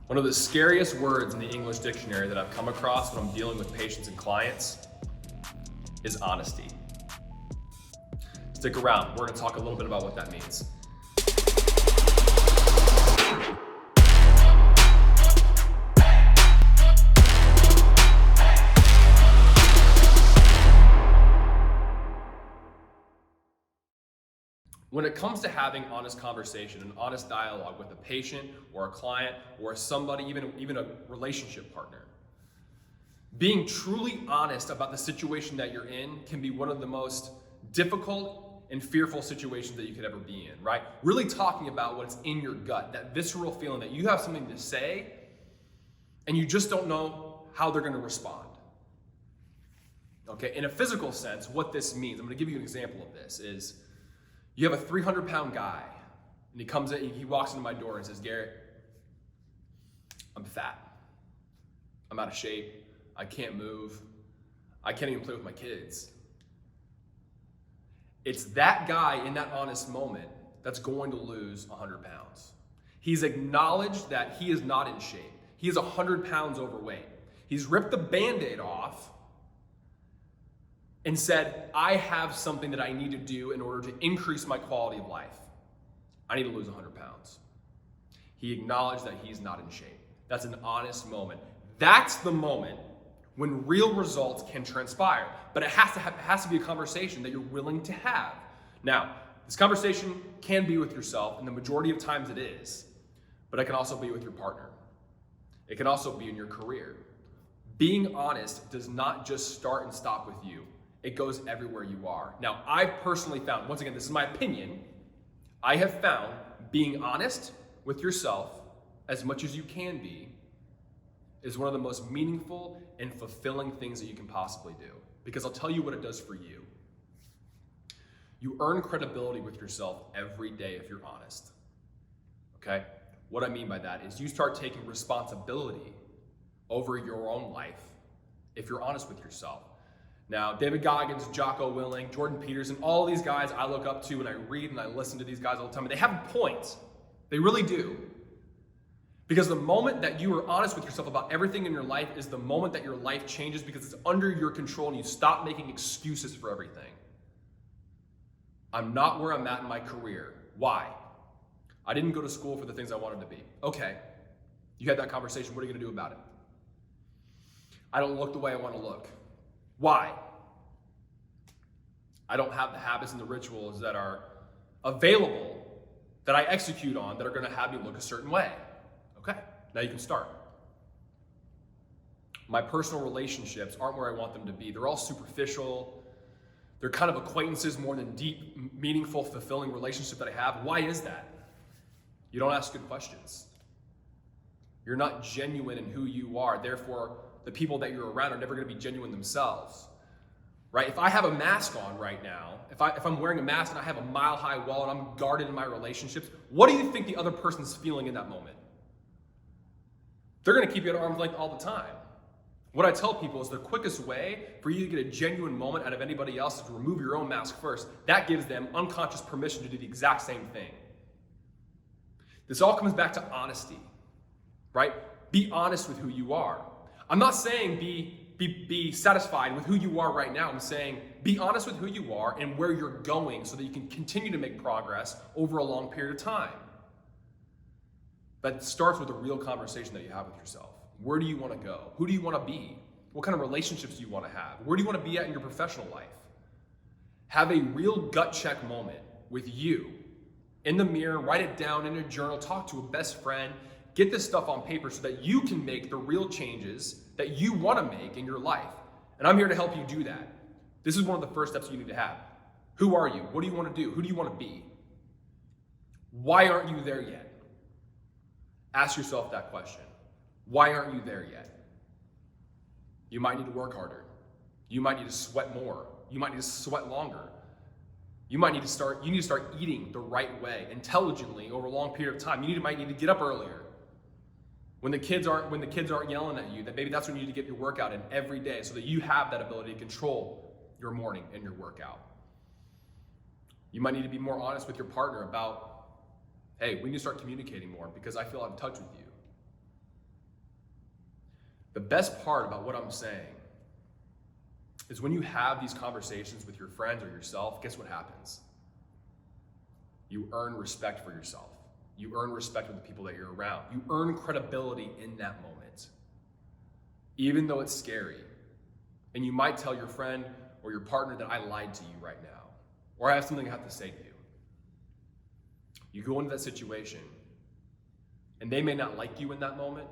One of the scariest words in the English dictionary that I've come across when I'm dealing with patients and clients is honesty. Stick around, we're gonna talk a little bit about what that means. When it comes to having honest conversation and honest dialogue with a patient or a client or somebody, even a relationship partner, being truly honest about the situation that you're in can be one of the most difficult and fearful situations that you could ever be in, right? Really talking about what's in your gut, that visceral feeling that you have something to say and you just don't know how they're gonna respond. Okay, in a physical sense, what this means, I'm gonna give you an example of this, is you have a 300-pound guy, and he comes in, he walks into my door and says, Garrett, I'm fat. I'm out of shape. I can't move. I can't even play with my kids. It's that guy in that honest moment that's going to lose 100 pounds. He's acknowledged that he is not in shape. He is 100 pounds overweight. He's ripped the Band-Aid off and said, I have something that I need to do in order to increase my quality of life. I need to lose 100 pounds. He acknowledged that he's not in shape. That's an honest moment. That's the moment when real results can transpire. But it has to be a conversation that you're willing to have. Now, this conversation can be with yourself, and the majority of times it is, but it can also be with your partner. It can also be in your career. Being honest does not just start and stop with you. It goes everywhere you are. Now, I've personally found, once again, this is my opinion, I have found being honest with yourself as much as you can be is one of the most meaningful and fulfilling things that you can possibly do. Because I'll tell you what it does for you. You earn credibility with yourself every day if you're honest. Okay? What I mean by that is you start taking responsibility over your own life if you're honest with yourself. Now, David Goggins, Jocko Willing, Jordan Peterson, all these guys I look up to and I read and I listen to these guys all the time, and they have points. They really do. Because the moment that you are honest with yourself about everything in your life is the moment that your life changes because it's under your control and you stop making excuses for everything. I'm not where I'm at in my career. Why? I didn't go to school for the things I wanted to be. Okay, you had that conversation. What are you gonna do about it? I don't look the way I wanna look. Why? I don't have the habits and the rituals that are available that I execute on that are gonna have me look a certain way. Okay, now you can start. My personal relationships aren't where I want them to be. They're all superficial. They're kind of acquaintances more than deep, meaningful, fulfilling relationship that I have. Why is that? You don't ask good questions. You're not genuine in who you are. Therefore, the people that you're around are never going to be genuine themselves, right? If I have a mask on right now, if I'm wearing a mask and I have a mile-high wall and I'm guarded in my relationships, what do you think the other person's feeling in that moment? They're going to keep you at arm's length all the time. What I tell people is the quickest way for you to get a genuine moment out of anybody else is to remove your own mask first. That gives them unconscious permission to do the exact same thing. This all comes back to honesty, right? Be honest with who you are. I'm not saying be satisfied with who you are right now. I'm saying be honest with who you are and where you're going so that you can continue to make progress over a long period of time. That starts with a real conversation that you have with yourself. Where do you want to go? Who do you want to be? What kind of relationships do you want to have? Where do you want to be at in your professional life? Have a real gut check moment with you in the mirror, write it down in a journal, talk to a best friend, get this stuff on paper so that you can make the real changes that you want to make in your life. And I'm here to help you do that. This is one of the first steps you need to have. Who are you? What do you want to do? Who do you want to be? Why aren't you there yet? Ask yourself that question. Why aren't you there yet? You might need to work harder. You might need to sweat more. You might need to sweat longer. You need to start eating the right way, intelligently over a long period of time. You might need to get up earlier. When the kids aren't yelling at you, that maybe that's when you need to get your workout in every day so that you have that ability to control your morning and your workout. You might need to be more honest with your partner about, hey, we need to start communicating more because I feel out of touch with you. The best part about what I'm saying is when you have these conversations with your friends or yourself, guess what happens? You earn respect for yourself. You earn respect with the people that you're around. You earn credibility in that moment, even though it's scary. And you might tell your friend or your partner that I lied to you right now, or I have something I have to say to you. You go into that situation, and they may not like you in that moment,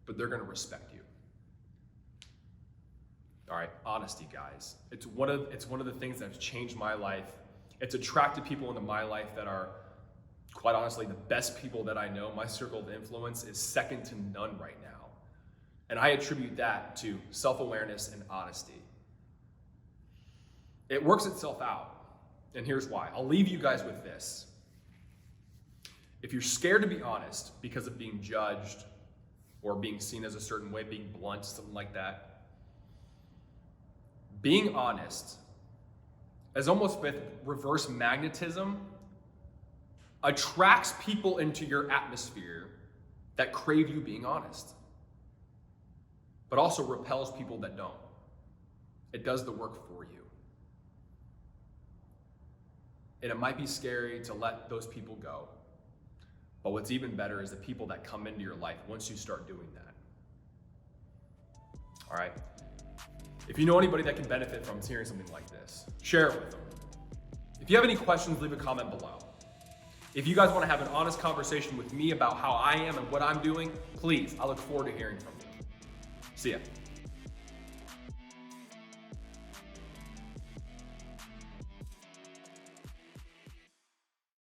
but they're going to respect you. All right, honesty, guys. It's one of the things that's changed my life. It's attracted people into my life that are, quite honestly, the best people that I know. My circle of influence is second to none right now. And I attribute that to self-awareness and honesty. It works itself out. And here's why. I'll leave you guys with this. If you're scared to be honest because of being judged or being seen as a certain way, being blunt, something like that, being honest, as almost with reverse magnetism, attracts people into your atmosphere that crave you being honest, but also repels people that don't. It does the work for you. And it might be scary to let those people go, but what's even better is the people that come into your life once you start doing that. All right? If you know anybody that can benefit from hearing something like this, share it with them. If you have any questions, leave a comment below. If you guys want to have an honest conversation with me about how I am and what I'm doing, please, I look forward to hearing from you. See ya.